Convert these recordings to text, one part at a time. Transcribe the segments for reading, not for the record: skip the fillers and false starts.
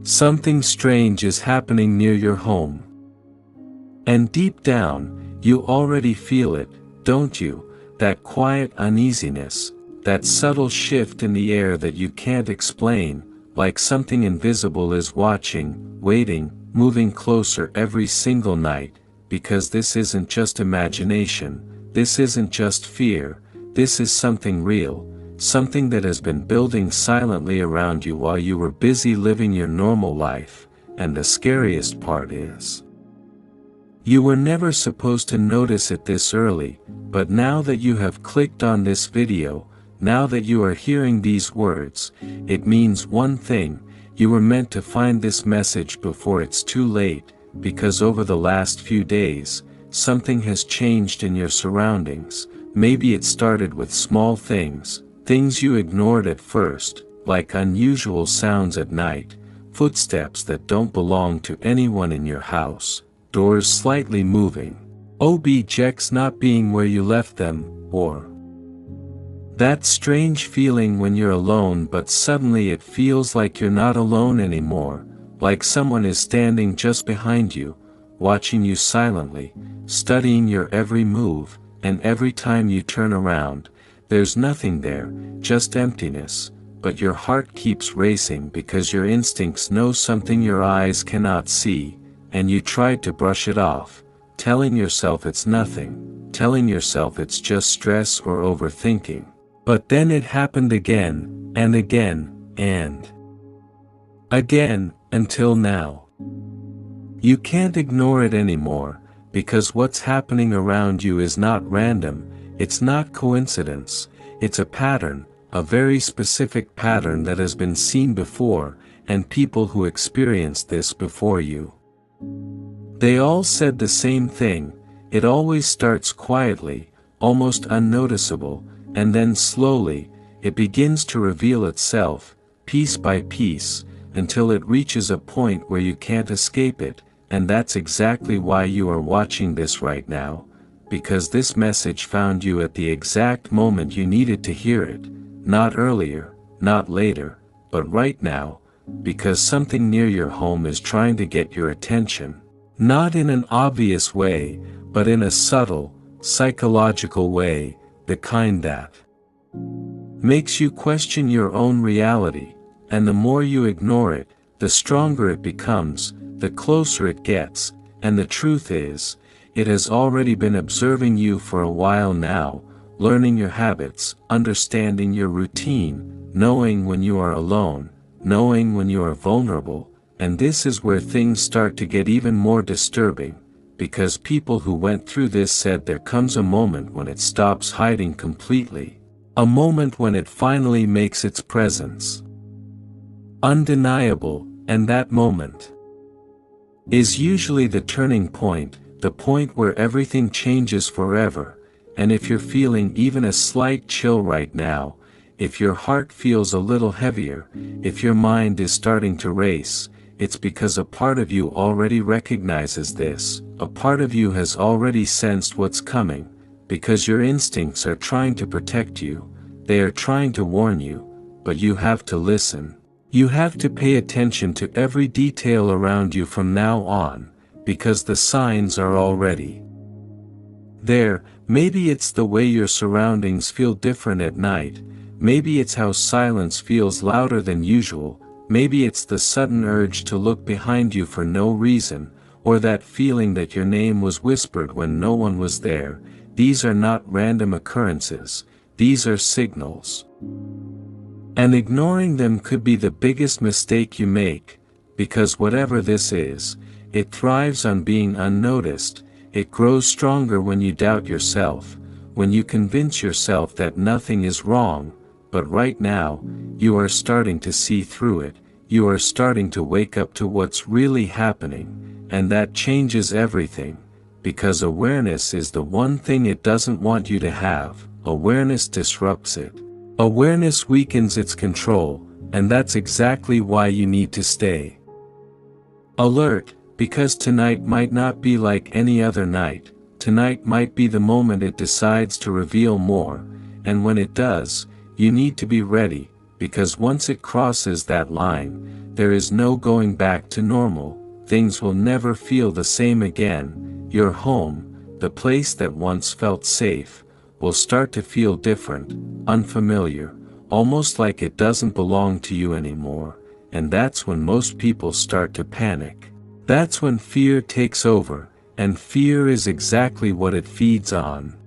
Something strange is happening near your home. And deep down, you already feel it, don't you? That quiet uneasiness, that subtle shift in the air that you can't explain, like something invisible is watching, waiting, moving closer every single night, because this isn't just imagination, this isn't just fear, this is something real, something that has been building silently around you while you were busy living your normal life, and the scariest part is, you were never supposed to notice it this early, but now that you have clicked on this video, now that you are hearing these words, it means one thing: you were meant to find this message before it's too late, because over the last few days, something has changed in your surroundings. Maybe it started with small things, things you ignored at first, like unusual sounds at night, footsteps that don't belong to anyone in your house, doors slightly moving, objects not being where you left them, or that strange feeling when you're alone but suddenly it feels like you're not alone anymore, like someone is standing just behind you, watching you silently, studying your every move, and every time you turn around, there's nothing there, just emptiness, but your heart keeps racing because your instincts know something your eyes cannot see, and you tried to brush it off, telling yourself it's nothing, telling yourself it's just stress or overthinking. But then it happened again, and again, and again, until now. You can't ignore it anymore, because what's happening around you is not random, it's not coincidence, it's a pattern, a very specific pattern that has been seen before, and people who experienced this before you. They all said the same thing: it always starts quietly, almost unnoticeable, and then slowly, it begins to reveal itself, piece by piece, until it reaches a point where you can't escape it, and that's exactly why you are watching this right now, because this message found you at the exact moment you needed to hear it, not earlier, not later, but right now, because something near your home is trying to get your attention. Not in an obvious way, but in a subtle, psychological way, the kind that makes you question your own reality, and the more you ignore it, the stronger it becomes, the closer it gets, and the truth is, it has already been observing you for a while now, learning your habits, understanding your routine, knowing when you are alone, knowing when you are vulnerable. And this is where things start to get even more disturbing, because people who went through this said there comes a moment when it stops hiding completely, a moment when it finally makes its presence undeniable, and that moment is usually the turning point, the point where everything changes forever. And if you're feeling even a slight chill right now, if your heart feels a little heavier, if your mind is starting to race, it's because a part of you already recognizes this, a part of you has already sensed what's coming, because your instincts are trying to protect you, they are trying to warn you, but you have to listen. You have to pay attention to every detail around you from now on, because the signs are already there. Maybe it's the way your surroundings feel different at night, maybe it's how silence feels louder than usual, maybe it's the sudden urge to look behind you for no reason, or that feeling that your name was whispered when no one was there. These are not random occurrences, these are signals. And ignoring them could be the biggest mistake you make, because whatever this is, it thrives on being unnoticed, it grows stronger when you doubt yourself, when you convince yourself that nothing is wrong, but right now, you are starting to see through it, you are starting to wake up to what's really happening, and that changes everything, because awareness is the one thing it doesn't want you to have. Awareness disrupts it. Awareness weakens its control, and that's exactly why you need to stay alert, because tonight might not be like any other night, tonight might be the moment it decides to reveal more, and when it does, you need to be ready, because once it crosses that line, there is no going back to normal. Things will never feel the same again. Your home, the place that once felt safe, will start to feel different, unfamiliar, almost like it doesn't belong to you anymore, and that's when most people start to panic. That's when fear takes over, and fear is exactly what it feeds on.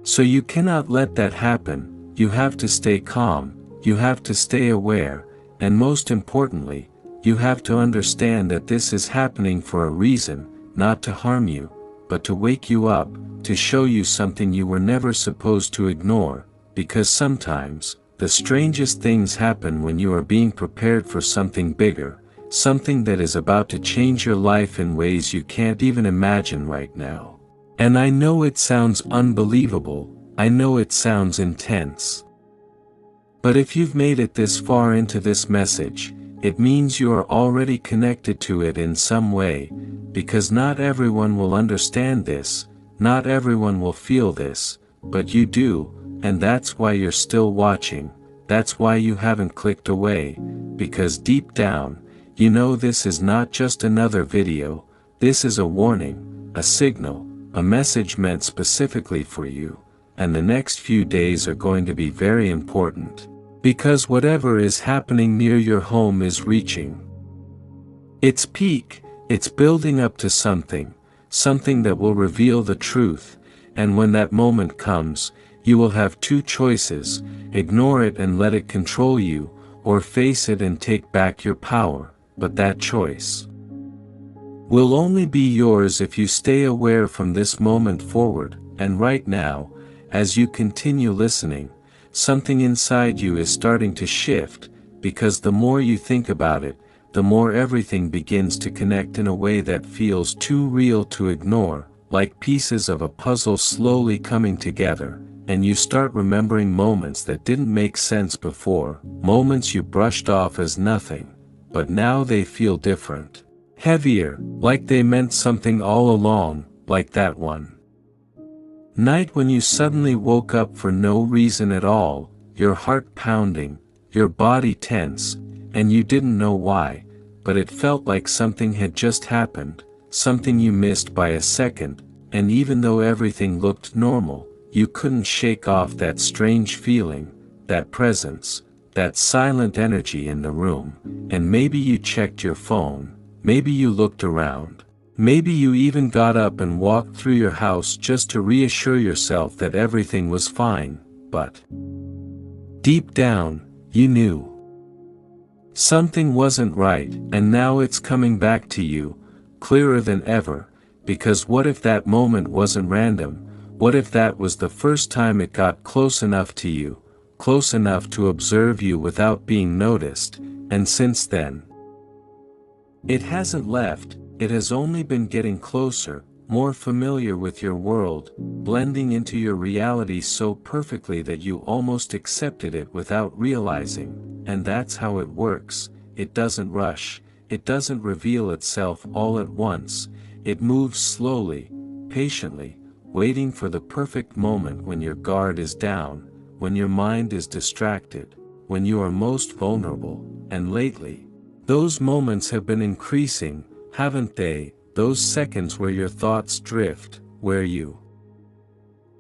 So you cannot let that happen. You have to stay calm, you have to stay aware, and most importantly, you have to understand that this is happening for a reason, not to harm you, but to wake you up, to show you something you were never supposed to ignore, because sometimes, the strangest things happen when you are being prepared for something bigger, something that is about to change your life in ways you can't even imagine right now. And I know it sounds unbelievable, I know it sounds intense. But if you've made it this far into this message, it means you are already connected to it in some way, because not everyone will understand this, not everyone will feel this, but you do, and that's why you're still watching, that's why you haven't clicked away, because deep down, you know this is not just another video, this is a warning, a signal, a message meant specifically for you, and the next few days are going to be very important. Because whatever is happening near your home is reaching its peak, it's building up to something that will reveal the truth, and when that moment comes, you will have two choices: ignore it and let it control you, or face it and take back your power, but that choice will only be yours if you stay aware from this moment forward. And right now, as you continue listening, something inside you is starting to shift, because the more you think about it, the more everything begins to connect in a way that feels too real to ignore, like pieces of a puzzle slowly coming together, and you start remembering moments that didn't make sense before, moments you brushed off as nothing, but now they feel different. Heavier, like they meant something all along, like that one night when you suddenly woke up for no reason at all, your heart pounding, your body tense, and you didn't know why, but it felt like something had just happened, something you missed by a second, and even though everything looked normal, you couldn't shake off that strange feeling, that presence, that silent energy in the room. And maybe you checked your phone, maybe you looked around. Maybe you even got up and walked through your house just to reassure yourself that everything was fine, but deep down, you knew something wasn't right, and now it's coming back to you, clearer than ever, because what if that moment wasn't random? What if that was the first time it got close enough to you, close enough to observe you without being noticed, and since then, it hasn't left. It has only been getting closer, more familiar with your world, blending into your reality so perfectly that you almost accepted it without realizing. And that's how it works. It doesn't rush, it doesn't reveal itself all at once, it moves slowly, patiently, waiting for the perfect moment when your guard is down, when your mind is distracted, when you are most vulnerable. And lately, those moments have been increasing, haven't they? Those seconds where your thoughts drift, where you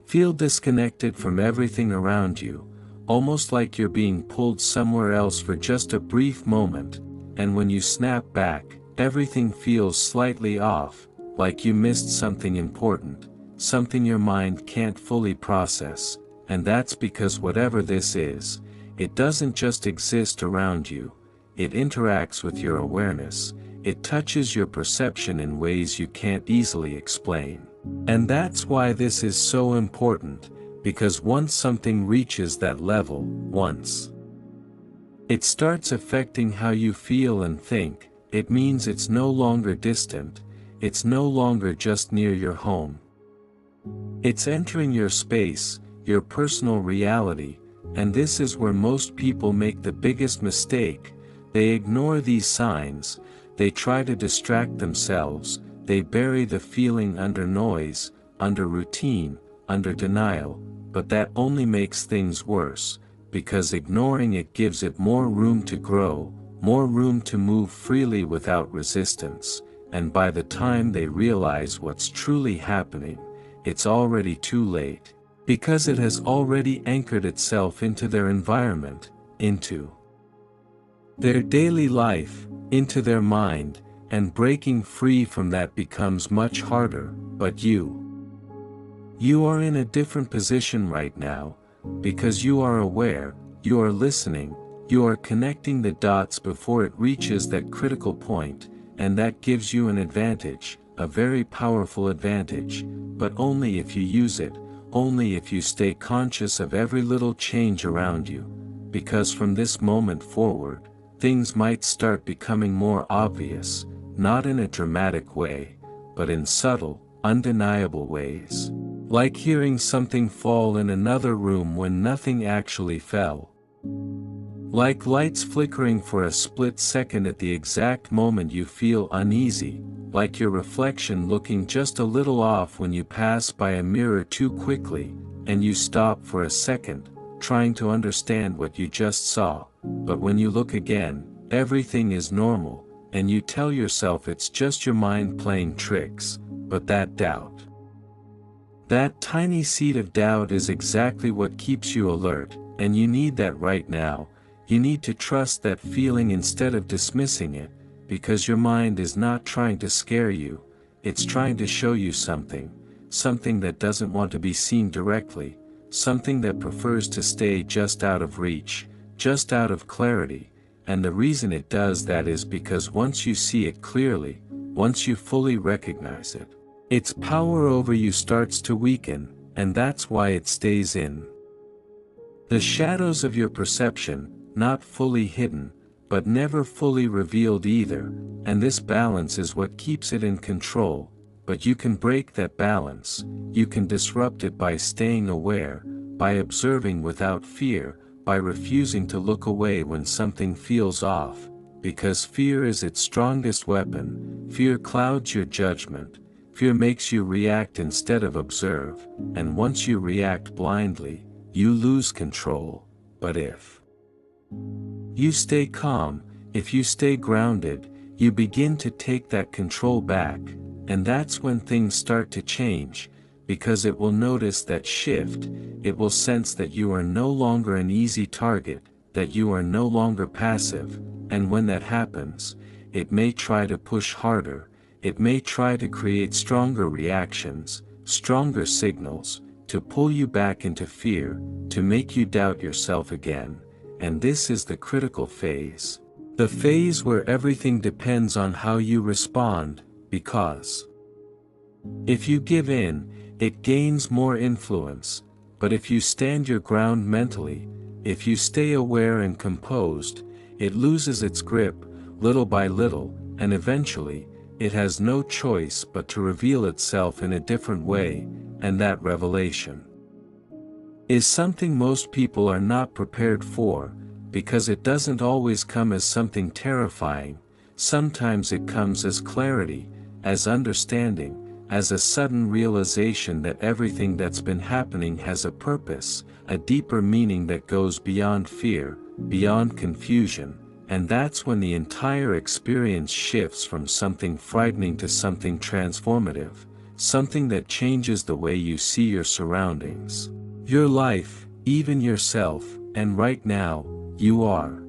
feel disconnected from everything around you, almost like you're being pulled somewhere else for just a brief moment, and when you snap back, everything feels slightly off, like you missed something important, something your mind can't fully process. And that's because whatever this is, it doesn't just exist around you, it interacts with your awareness. It touches your perception in ways you can't easily explain. And that's why this is so important, because once something reaches that level, once it starts affecting how you feel and think, it means it's no longer distant, it's no longer just near your home. It's entering your space, your personal reality, and this is where most people make the biggest mistake. They ignore these signs. They try to distract themselves, they bury the feeling under noise, under routine, under denial, but that only makes things worse, because ignoring it gives it more room to grow, more room to move freely without resistance, and by the time they realize what's truly happening, it's already too late, because it has already anchored itself into their environment, into their daily life, into their mind, and breaking free from that becomes much harder. But you are in a different position right now, because you are aware, you are listening, you are connecting the dots before it reaches that critical point, and that gives you an advantage, a very powerful advantage, but only if you use it, only if you stay conscious of every little change around you, because from this moment forward, things might start becoming more obvious, not in a dramatic way, but in subtle, undeniable ways. Like hearing something fall in another room when nothing actually fell. Like lights flickering for a split second at the exact moment you feel uneasy, like your reflection looking just a little off when you pass by a mirror too quickly, and you stop for a second, trying to understand what you just saw, but when you look again, everything is normal, and you tell yourself it's just your mind playing tricks, but that doubt. That tiny seed of doubt is exactly what keeps you alert, and you need that right now. You need to trust that feeling instead of dismissing it, because your mind is not trying to scare you, it's trying to show you something, something that doesn't want to be seen directly, something that prefers to stay just out of reach, just out of clarity, and the reason it does that is because once you see it clearly, once you fully recognize it, its power over you starts to weaken, and that's why it stays in the shadows of your perception, not fully hidden, but never fully revealed either, and this balance is what keeps it in control. But you can break that balance, you can disrupt it by staying aware, by observing without fear, by refusing to look away when something feels off, because fear is its strongest weapon. Fear clouds your judgment, fear makes you react instead of observe, and once you react blindly, you lose control. But if you stay calm, if you stay grounded, you begin to take that control back, and that's when things start to change, because it will notice that shift, it will sense that you are no longer an easy target, that you are no longer passive, and when that happens, it may try to push harder, it may try to create stronger reactions, stronger signals, to pull you back into fear, to make you doubt yourself again, and this is the critical phase. The phase where everything depends on how you respond, because if you give in, it gains more influence, but if you stand your ground mentally, if you stay aware and composed, it loses its grip, little by little, and eventually, it has no choice but to reveal itself in a different way, and that revelation is something most people are not prepared for, because it doesn't always come as something terrifying. Sometimes it comes as clarity, as understanding, as a sudden realization that everything that's been happening has a purpose, a deeper meaning that goes beyond fear, beyond confusion, and that's when the entire experience shifts from something frightening to something transformative, something that changes the way you see your surroundings, your life, even yourself, and right now, you are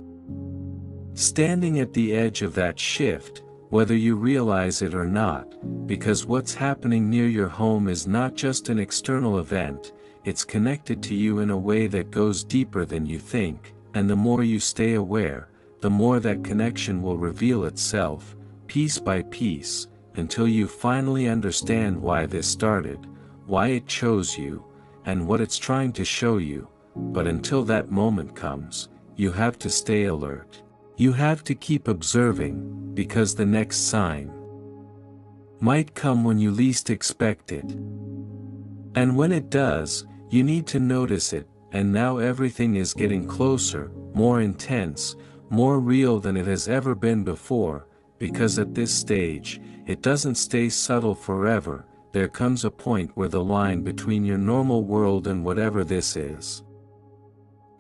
standing at the edge of that shift, whether you realize it or not, because what's happening near your home is not just an external event, it's connected to you in a way that goes deeper than you think, and the more you stay aware, the more that connection will reveal itself, piece by piece, until you finally understand why this started, why it chose you, and what it's trying to show you. But until that moment comes, you have to stay alert. You have to keep observing, because the next sign might come when you least expect it. And when it does, you need to notice it, and now everything is getting closer, more intense, more real than it has ever been before, because at this stage, it doesn't stay subtle forever. There comes a point where the line between your normal world and whatever this is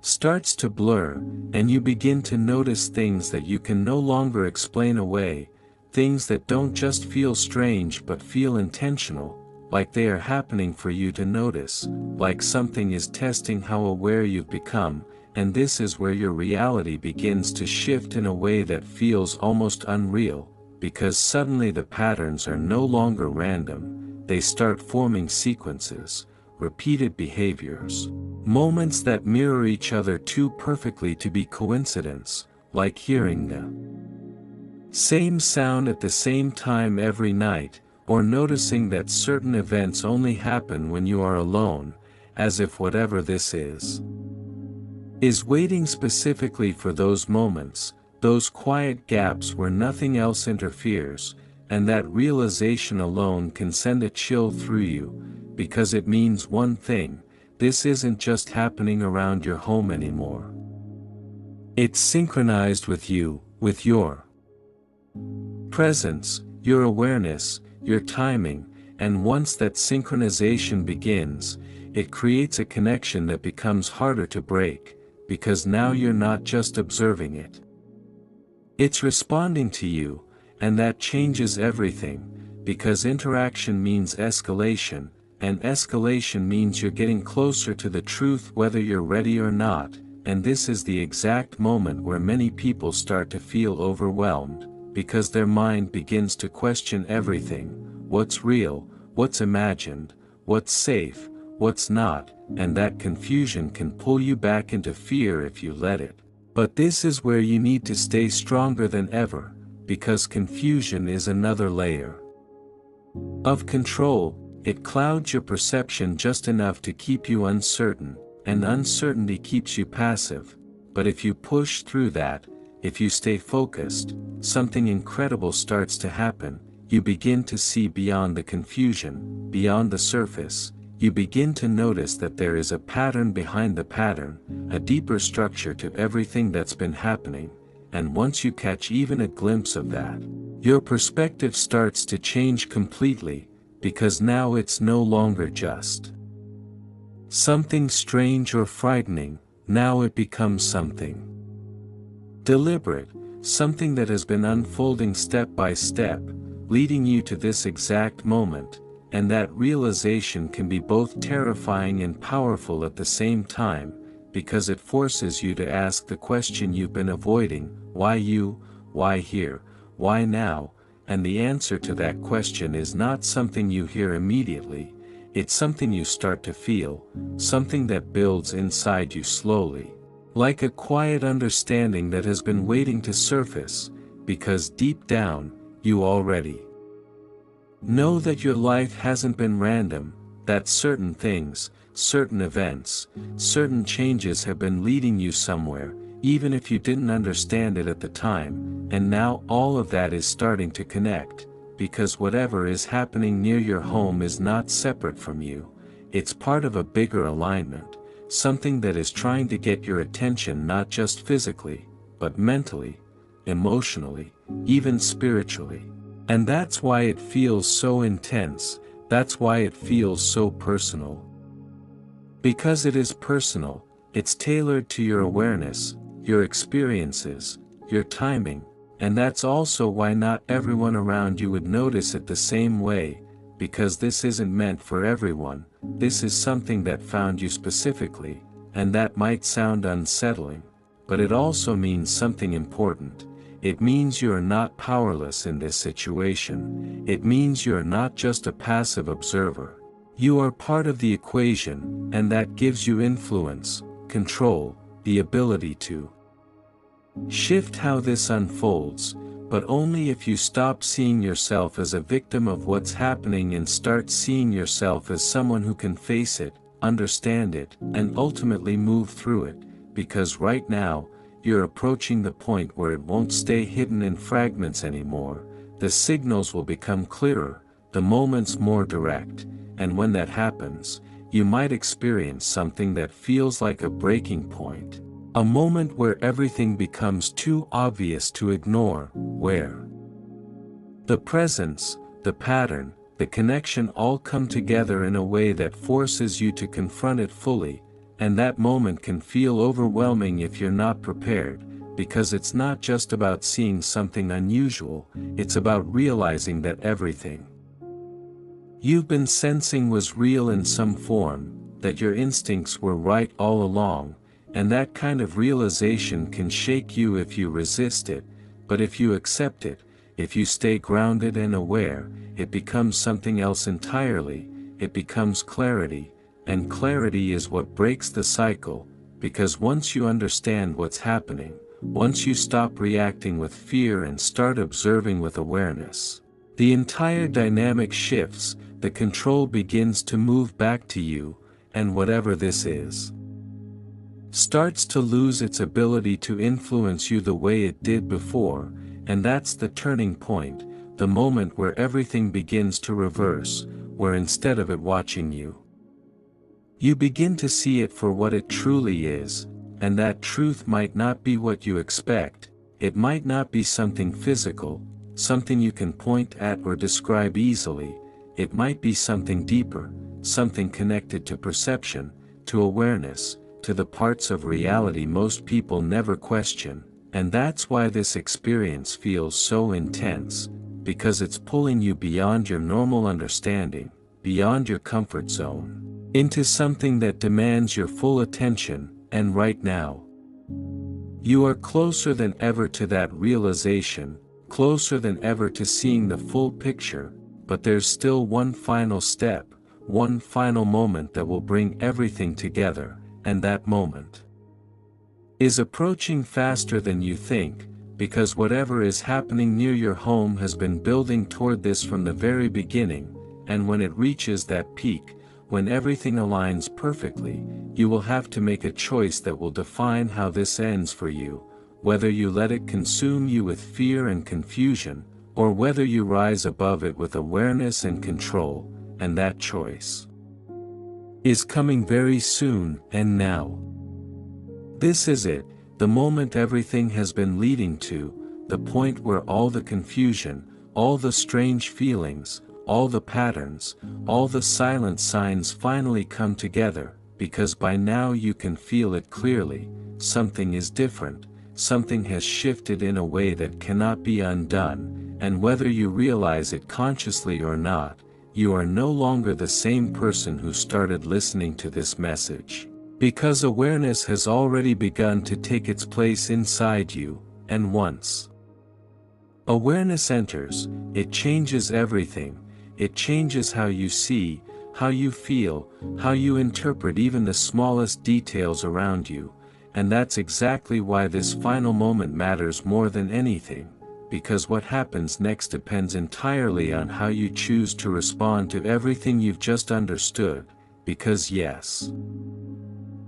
starts to blur, and you begin to notice things that you can no longer explain away, things that don't just feel strange but feel intentional, like they are happening for you to notice, like something is testing how aware you've become, and this is where your reality begins to shift in a way that feels almost unreal, because suddenly the patterns are no longer random, they start forming sequences, repeated behaviors, moments that mirror each other too perfectly to be coincidence, like hearing the same sound at the same time every night, or noticing that certain events only happen when you are alone, as if whatever this is waiting specifically for those moments, those quiet gaps where nothing else interferes, and that realization alone can send a chill through you, because it means one thing: this isn't just happening around your home anymore. It's synchronized with you, with your presence, your awareness, your timing, and once that synchronization begins, it creates a connection that becomes harder to break, because now you're not just observing it. It's responding to you, and that changes everything, because interaction means escalation, and escalation means you're getting closer to the truth whether you're ready or not, and this is the exact moment where many people start to feel overwhelmed, because their mind begins to question everything: what's real, what's imagined, what's safe, what's not, and that confusion can pull you back into fear if you let it. But this is where you need to stay stronger than ever, because confusion is another layer of control. It clouds your perception just enough to keep you uncertain, and uncertainty keeps you passive. But if you push through that, if you stay focused, something incredible starts to happen. You begin to see beyond the confusion, beyond the surface. You begin to notice that there is a pattern behind the pattern, a deeper structure to everything that's been happening, and once you catch even a glimpse of that, your perspective starts to change completely, because now it's no longer just something strange or frightening. Now it becomes something deliberate, something that has been unfolding step by step, leading you to this exact moment. And that realization can be both terrifying and powerful at the same time, because it forces you to ask the question you've been avoiding: why you, why here, why now? And the answer to that question is not something you hear immediately, it's something you start to feel, something that builds inside you slowly, like a quiet understanding that has been waiting to surface, because deep down, you already know that your life hasn't been random, that certain things, certain events, certain changes have been leading you somewhere, even if you didn't understand it at the time, and now all of that is starting to connect, because whatever is happening near your home is not separate from you, it's part of a bigger alignment, something that is trying to get your attention not just physically, but mentally, emotionally, even spiritually. And that's why it feels so intense, that's why it feels so personal. Because it is personal, it's tailored to your awareness, your experiences, your timing, and that's also why not everyone around you would notice it the same way, because this isn't meant for everyone, this is something that found you specifically, and that might sound unsettling, but it also means something important. It means you are not powerless in this situation. It means you are not just a passive observer. You are part of the equation, and that gives you influence, control, the ability to shift how this unfolds, but only if you stop seeing yourself as a victim of what's happening and start seeing yourself as someone who can face it, understand it, and ultimately move through it, because right now, you're approaching the point where it won't stay hidden in fragments anymore. The signals will become clearer, the moments more direct, and when that happens, you might experience something that feels like a breaking point. A moment where everything becomes too obvious to ignore, where the presence, the pattern, the connection all come together in a way that forces you to confront it fully, and that moment can feel overwhelming if you're not prepared, because it's not just about seeing something unusual, it's about realizing that everything you've been sensing was real in some form, that your instincts were right all along, and that kind of realization can shake you if you resist it, but if you accept it, if you stay grounded and aware, it becomes something else entirely, it becomes clarity, and clarity is what breaks the cycle, because once you understand what's happening, once you stop reacting with fear and start observing with awareness, the entire dynamic shifts, the control begins to move back to you, and whatever this is, starts to lose its ability to influence you the way it did before, and that's the turning point, the moment where everything begins to reverse, where instead of it watching you, you begin to see it for what it truly is, and that truth might not be what you expect, it might not be something physical, something you can point at or describe easily, it might be something deeper, something connected to perception, to awareness, to the parts of reality most people never question, and that's why this experience feels so intense, because it's pulling you beyond your normal understanding, beyond your comfort zone, into something that demands your full attention, and right now, you are closer than ever to that realization, closer than ever to seeing the full picture, but there's still one final step, one final moment that will bring everything together, and that moment is approaching faster than you think, because whatever is happening near your home has been building toward this from the very beginning, and when it reaches that peak, when everything aligns perfectly, you will have to make a choice that will define how this ends for you, whether you let it consume you with fear and confusion, or whether you rise above it with awareness and control, and that choice is coming very soon and now. This is it, the moment everything has been leading to, the point where all the confusion, all the strange feelings, all the patterns, all the silent signs finally come together, because by now you can feel it clearly, something is different, something has shifted in a way that cannot be undone, and whether you realize it consciously or not, you are no longer the same person who started listening to this message, because awareness has already begun to take its place inside you, and once awareness enters, it changes everything, it changes how you see, how you feel, how you interpret even the smallest details around you, and that's exactly why this final moment matters more than anything, because what happens next depends entirely on how you choose to respond to everything you've just understood, because yes,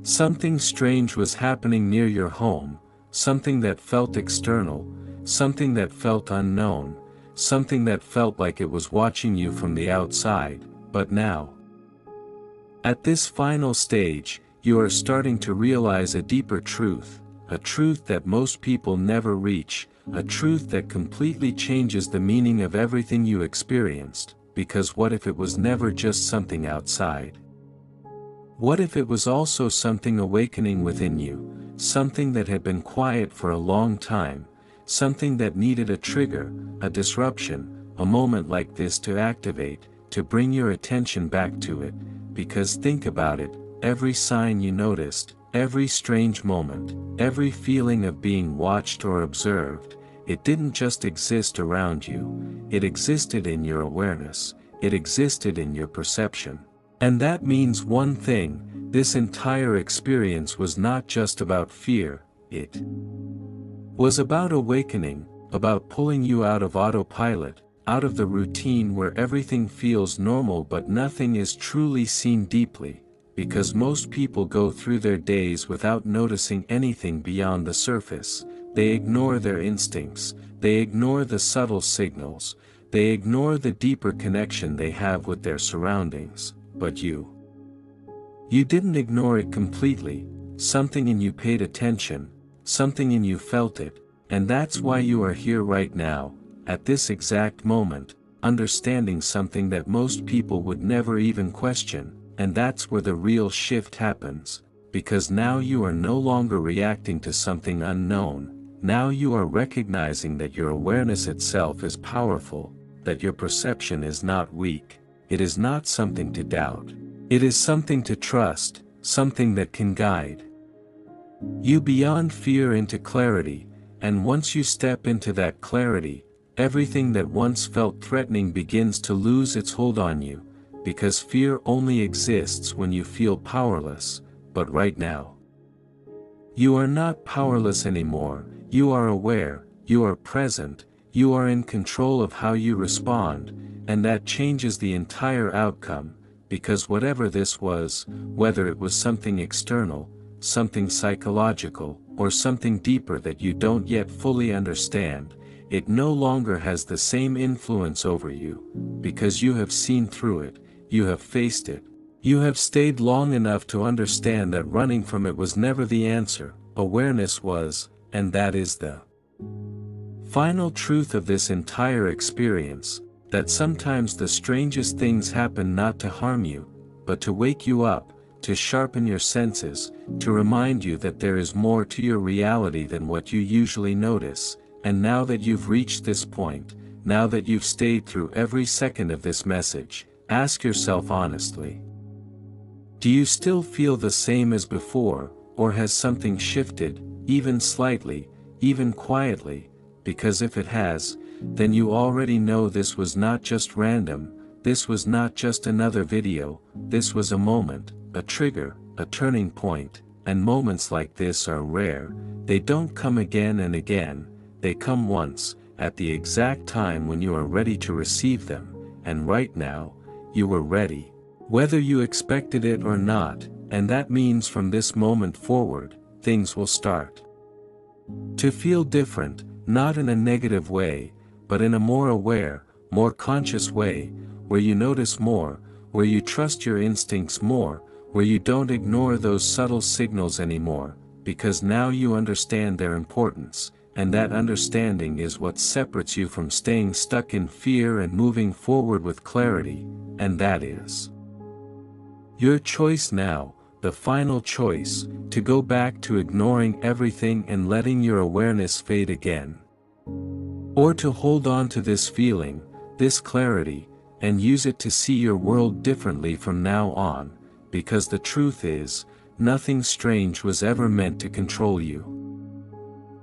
something strange was happening near your home, something that felt external, something that felt unknown, something that felt like it was watching you from the outside, but now, at this final stage, you are starting to realize a deeper truth, a truth that most people never reach, a truth that completely changes the meaning of everything you experienced, because what if it was never just something outside? What if it was also something awakening within you, something that had been quiet for a long time, something that needed a trigger, a disruption, a moment like this to activate, to bring your attention back to it, because think about it, every sign you noticed, every strange moment, every feeling of being watched or observed, it didn't just exist around you, it existed in your awareness, it existed in your perception. And that means one thing, this entire experience was not just about fear, it was about awakening, about pulling you out of autopilot, out of the routine where everything feels normal but nothing is truly seen deeply, because most people go through their days without noticing anything beyond the surface, they ignore their instincts, they ignore the subtle signals, they ignore the deeper connection they have with their surroundings, but you didn't ignore it completely, something in you paid attention, something in you felt it, and that's why you are here right now, at this exact moment, understanding something that most people would never even question, and that's where the real shift happens, because now you are no longer reacting to something unknown. Now you are recognizing that your awareness itself is powerful, that your perception is not weak, it is not something to doubt. It is something to trust, something that can guide you beyond fear into clarity, and once you step into that clarity, everything that once felt threatening begins to lose its hold on you, because fear only exists when you feel powerless. But right now, you are not powerless anymore. You are aware, you are present, you are in control of how you respond, and that changes the entire outcome, because whatever this was, whether it was something external, something psychological, or something deeper that you don't yet fully understand, it no longer has the same influence over you, because you have seen through it, you have faced it, you have stayed long enough to understand that running from it was never the answer, awareness was. And that is the final truth of this entire experience, that sometimes the strangest things happen not to harm you, but to wake you up, to sharpen your senses, to remind you that there is more to your reality than what you usually notice. And now that you've reached this point, now that you've stayed through every second of this message, ask yourself honestly, do you still feel the same as before, or has something shifted? Even slightly, even quietly, because if it has, then you already know this was not just random, this was not just another video, this was a moment, a trigger, a turning point, and moments like this are rare, they don't come again and again, they come once, at the exact time when you are ready to receive them, and right now, you were ready. Whether you expected it or not, and that means from this moment forward, things will start to feel different, not in a negative way, but in a more aware, more conscious way, where you notice more, where you trust your instincts more, where you don't ignore those subtle signals anymore, because now you understand their importance, and that understanding is what separates you from staying stuck in fear and moving forward with clarity, and that is your choice now. The final choice, to go back to ignoring everything and letting your awareness fade again. Or to hold on to this feeling, this clarity, and use it to see your world differently from now on, because the truth is, nothing strange was ever meant to control you.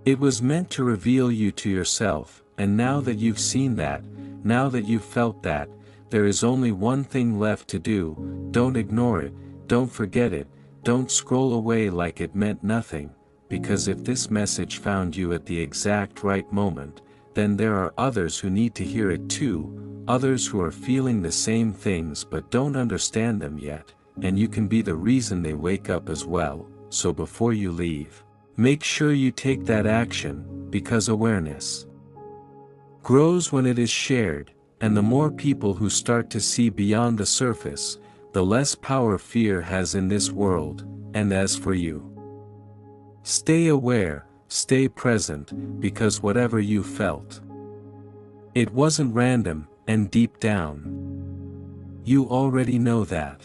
It was meant to reveal you to yourself, and now that you've seen that, now that you've felt that, there is only one thing left to do. Don't ignore it. Don't forget it, don't scroll away like it meant nothing, because if this message found you at the exact right moment, then there are others who need to hear it too, others who are feeling the same things but don't understand them yet, and you can be the reason they wake up as well. So before you leave, make sure you take that action, because awareness grows when it is shared, and the more people who start to see beyond the surface, the less power fear has in this world. And as for you, stay aware, stay present, because whatever you felt, it wasn't random, and deep down, you already know that.